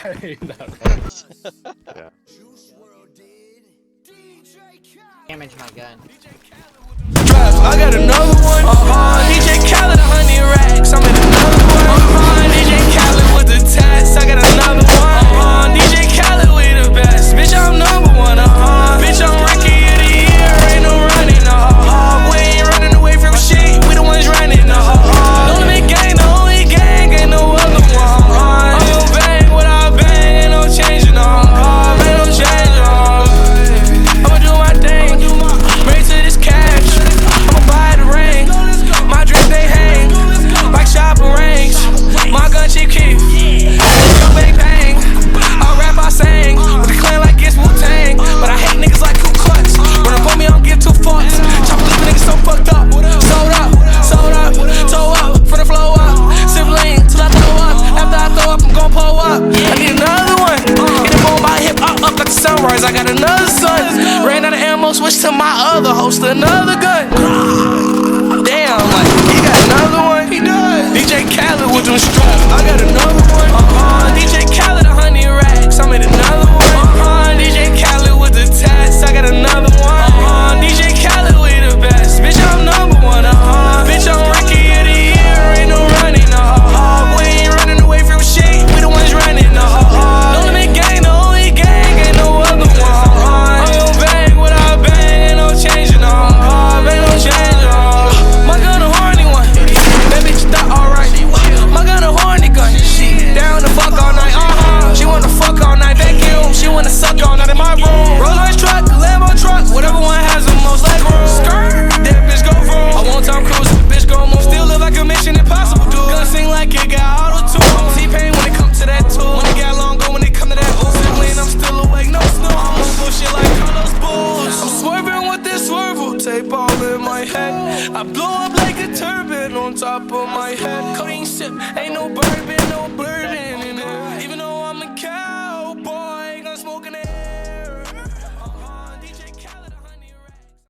Yeah. Damage my gun. I got another one. DJ Khaled, 100 racks. I'm in another one. DJ Khaled with the tats. I got another one. DJ Khaled with the best. Bitch, I'm number one. Bitch, I'm rookie of the year. Ain't no running. We ain't running away from shit. We the ones running. No limit gang, the only gang. Ain't no other one. I don't bang what I bang. Ain't no changing. Ain't no changing. I'ma do my thing. Raise to this cash. I'ma buy the ring. My drip they hang like shopping rings. My gun cheap keep. Bang bang. I rap I sing. With the clan like it's Wu-Tang. But I hate niggas like Ku Klux. When up on me I don't give two fucks. Chop this niggas so fucked up. Sold up, toe up, from the flow up. Sibling till I throw up. After I throw up I'm gon' pull up. I need another one. Hit it on my hip up like the sunrise. I got another son. Ran out of ammo, switched to my other host, another gun. Damn, like, he got another one. He does. DJ Khaled with them straps. I got another one. DJ Khaled, 100 racks. I'm in another one. DJ Khaled with the tats. I got another one. DJ Khaled with the best. Bitch, I'm number one. Bitch, I'm rookie of the year. Ain't no running. We ain't running away from shit. We the ones running. No limit gang, the only gang. Ain't no other one. I don't bang what I bang. Ain't no changing. Ain't no changing. My gun a horny one. That bitch thought alright. My gun a horny gun. She down to fuck all night. She wanna fuck all night. Vacuum. She wanna suck all night in my room. Rolls Royce truck, Lambo truck. Whatever one has the most leg room. That bitch go vroom. I want Tom Cruise. The bitch go move. Still live like a Mission Impossible dude. Gun sing like it got auto-tune. T-Pain when it come to that tool. When it got long go when it come to that ooh. Sibling, I'm still awake. No snooze. I'm on bullshit like Carlos Bulls. I'm swerving with this swervel tape all in my head. I blow up like a turban on top of my head. Codeine sip, ain't no bourbon, no bourbon in it.